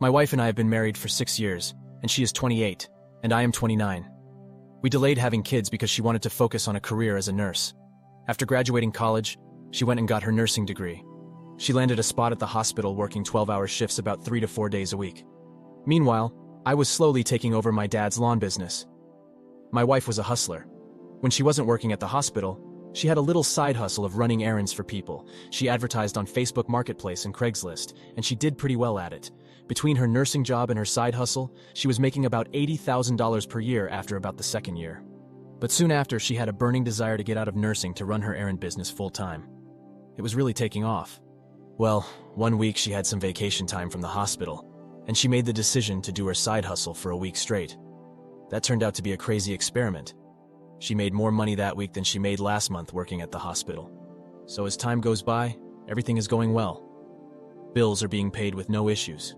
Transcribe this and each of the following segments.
My wife and I have been married for 6 years, and she is 28, and I am 29. We delayed having kids because she wanted to focus on a career as a nurse. After graduating college, she went and got her nursing degree. She landed a spot at the hospital working 12-hour shifts about 3 to 4 days a week. Meanwhile, I was slowly taking over my dad's lawn business. My wife was a hustler. When she wasn't working at the hospital, she had a little side hustle of running errands for people. She advertised on Facebook Marketplace and Craigslist, and she did pretty well at it. Between her nursing job and her side hustle, she was making about $80,000 per year after about the second year. But soon after, she had a burning desire to get out of nursing to run her errand business full-time. It was really taking off. Well, one week she had some vacation time from the hospital, and she made the decision to do her side hustle for a week straight. That turned out to be a crazy experiment. She made more money that week than she made last month working at the hospital. So as time goes by, everything is going well. Bills are being paid with no issues.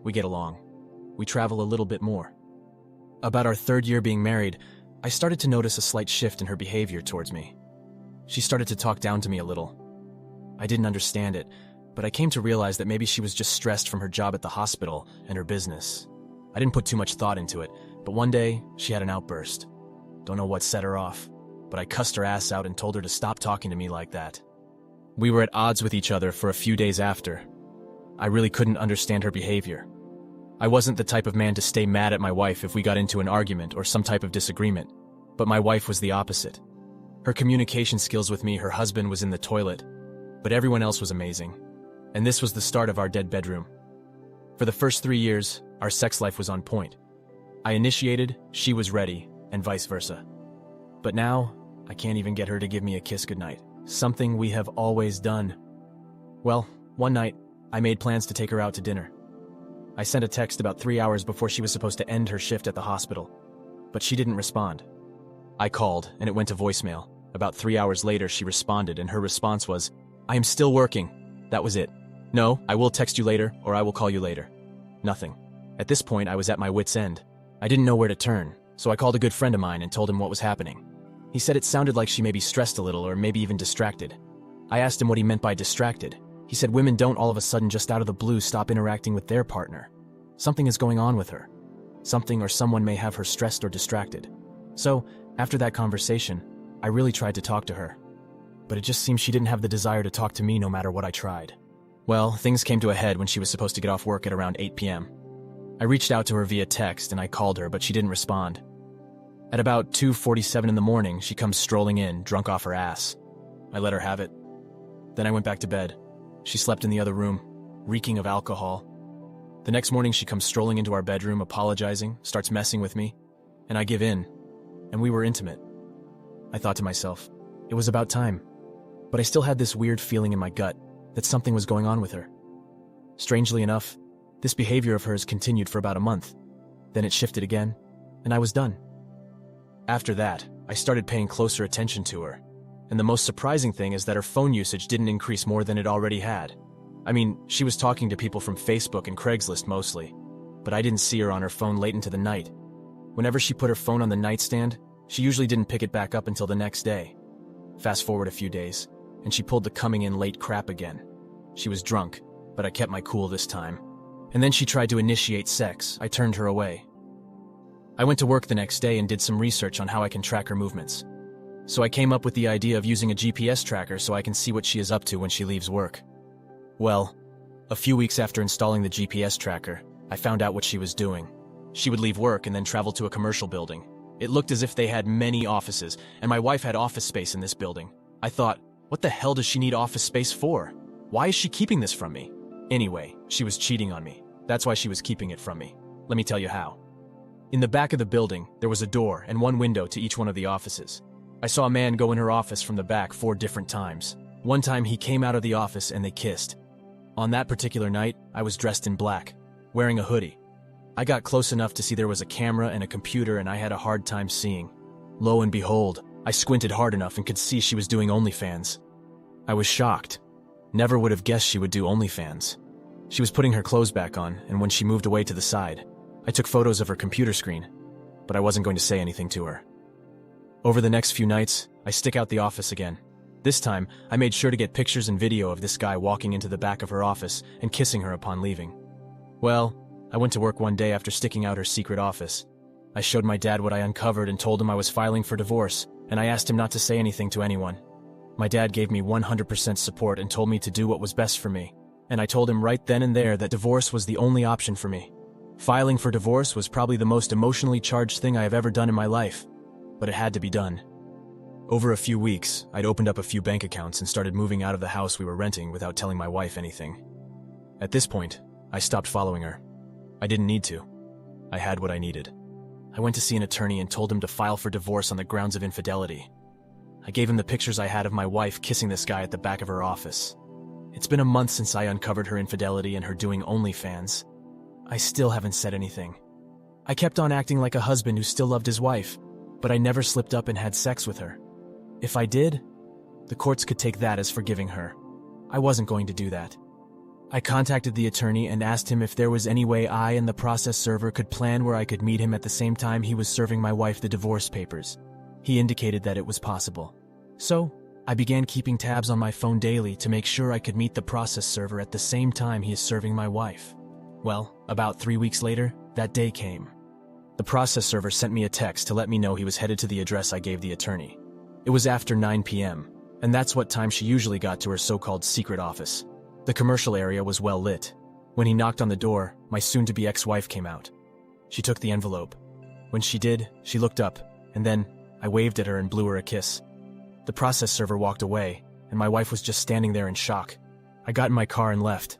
We get along. We travel a little bit more. About our third year being married, I started to notice a slight shift in her behavior towards me. She started to talk down to me a little. I didn't understand it, but I came to realize that maybe she was just stressed from her job at the hospital and her business. I didn't put too much thought into it, but one day, she had an outburst. Don't know what set her off, but I cussed her ass out and told her to stop talking to me like that. We were at odds with each other for a few days after. I really couldn't understand her behavior. I wasn't the type of man to stay mad at my wife if we got into an argument or some type of disagreement, but my wife was the opposite. Her communication skills with me, her husband was in the toilet, but everyone else was amazing. And this was the start of our dead bedroom. For the first 3 years, our sex life was on point. I initiated, she was ready, and vice versa. But now, I can't even get her to give me a kiss goodnight. Something we have always done. Well, one night, I made plans to take her out to dinner. I sent a text about 3 hours before she was supposed to end her shift at the hospital, but she didn't respond. I called, and it went to voicemail. About 3 hours later, she responded, and her response was, "I am still working." That was it. "No, I will text you later, or I will call you later." Nothing. At this point, I was at my wit's end. I didn't know where to turn, so I called a good friend of mine and told him what was happening. He said it sounded like she may be stressed a little or maybe even distracted. I asked him what he meant by distracted. He said women don't all of a sudden just out of the blue stop interacting with their partner. Something is going on with her. Something or someone may have her stressed or distracted. So, after that conversation, I really tried to talk to her. But it just seemed she didn't have the desire to talk to me no matter what I tried. Well, things came to a head when she was supposed to get off work at around 8 p.m. I reached out to her via text and I called her, but she didn't respond. At about 2:47 in the morning, she comes strolling in, drunk off her ass. I let her have it. Then I went back to bed. She slept in the other room, reeking of alcohol. The next morning, she comes strolling into our bedroom, apologizing, starts messing with me, and I give in, and we were intimate. I thought to myself, it was about time, but I still had this weird feeling in my gut that something was going on with her. Strangely enough, this behavior of hers continued for about a month. Then it shifted again, and I was done. After that, I started paying closer attention to her, and the most surprising thing is that her phone usage didn't increase more than it already had. I mean, she was talking to people from Facebook and Craigslist mostly, but I didn't see her on her phone late into the night. Whenever she put her phone on the nightstand, she usually didn't pick it back up until the next day. Fast forward a few days, and she pulled the coming in late crap again. She was drunk, but I kept my cool this time. And then she tried to initiate sex. I turned her away. I went to work the next day and did some research on how I can track her movements. So I came up with the idea of using a GPS tracker so I can see what she is up to when she leaves work. Well, a few weeks after installing the GPS tracker, I found out what she was doing. She would leave work and then travel to a commercial building. It looked as if they had many offices, and my wife had office space in this building. I thought, what the hell does she need office space for? Why is she keeping this from me? Anyway, she was cheating on me. That's why she was keeping it from me. Let me tell you how. In the back of the building, there was a door and one window to each one of the offices. I saw a man go in her office from the back 4 different times. One time he came out of the office and they kissed. On that particular night, I was dressed in black, wearing a hoodie. I got close enough to see there was a camera and a computer and I had a hard time seeing. Lo and behold, I squinted hard enough and could see she was doing OnlyFans. I was shocked. Never would have guessed she would do OnlyFans. She was putting her clothes back on, and when she moved away to the side, I took photos of her computer screen, but I wasn't going to say anything to her. Over the next few nights, I stick out the office again. This time, I made sure to get pictures and video of this guy walking into the back of her office and kissing her upon leaving. Well, I went to work one day after sticking out her secret office. I showed my dad what I uncovered and told him I was filing for divorce, and I asked him not to say anything to anyone. My dad gave me 100% support and told me to do what was best for me, and I told him right then and there that divorce was the only option for me. Filing for divorce was probably the most emotionally charged thing I have ever done in my life, but it had to be done. Over a few weeks, I'd opened up a few bank accounts and started moving out of the house we were renting without telling my wife anything. At this point, I stopped following her. I didn't need to. I had what I needed. I went to see an attorney and told him to file for divorce on the grounds of infidelity. I gave him the pictures I had of my wife kissing this guy at the back of her office. It's been a month since I uncovered her infidelity and her doing OnlyFans. I still haven't said anything. I kept on acting like a husband who still loved his wife, but I never slipped up and had sex with her. If I did, the courts could take that as forgiving her. I wasn't going to do that. I contacted the attorney and asked him if there was any way I and the process server could plan where I could meet him at the same time he was serving my wife the divorce papers. He indicated that it was possible. So, I began keeping tabs on my phone daily to make sure I could meet the process server at the same time he is serving my wife. Well, about 3 weeks later, that day came. The process server sent me a text to let me know he was headed to the address I gave the attorney. It was after 9 p.m., and that's what time she usually got to her so-called secret office. The commercial area was well lit. When he knocked on the door, my soon-to-be ex-wife came out. She took the envelope. When she did, she looked up, and then I waved at her and blew her a kiss. The process server walked away, and my wife was just standing there in shock. I got in my car and left.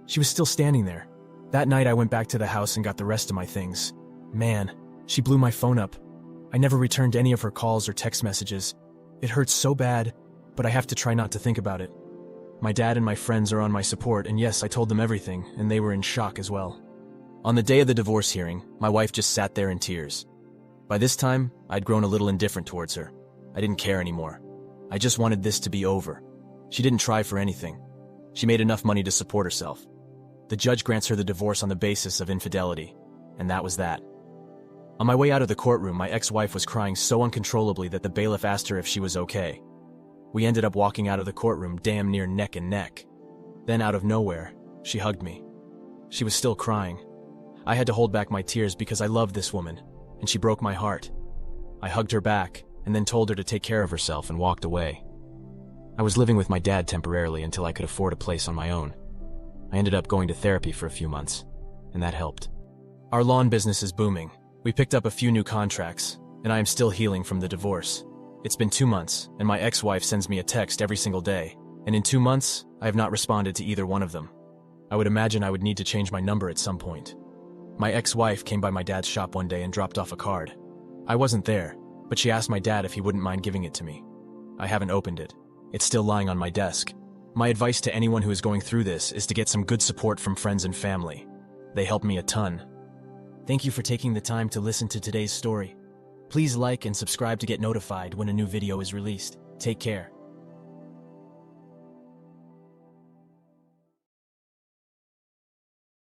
She was still standing there. That night I went back to the house and got the rest of my things. Man, she blew my phone up. I never returned any of her calls or text messages. It hurts so bad, but I have to try not to think about it. My dad and my friends are on my support, and yes, I told them everything, and they were in shock as well. On the day of the divorce hearing, my wife just sat there in tears. By this time, I'd grown a little indifferent towards her. I didn't care anymore. I just wanted this to be over. She didn't try for anything. She made enough money to support herself. The judge grants her the divorce on the basis of infidelity, and that was that. On my way out of the courtroom, my ex-wife was crying so uncontrollably that the bailiff asked her if she was okay. We ended up walking out of the courtroom damn near neck and neck. Then out of nowhere, she hugged me. She was still crying. I had to hold back my tears because I loved this woman, and she broke my heart. I hugged her back, and then told her to take care of herself and walked away. I was living with my dad temporarily until I could afford a place on my own. I ended up going to therapy for a few months, and that helped. Our lawn business is booming. We picked up a few new contracts, and I am still healing from the divorce. It's been 2 months, and my ex-wife sends me a text every single day, and in 2 months, I have not responded to either one of them. I would imagine I would need to change my number at some point. My ex-wife came by my dad's shop one day and dropped off a card. I wasn't there, but she asked my dad if he wouldn't mind giving it to me. I haven't opened it. It's still lying on my desk. My advice to anyone who is going through this is to get some good support from friends and family. They help me a ton. Thank you for taking the time to listen to today's story. Please like and subscribe to get notified when a new video is released. Take care.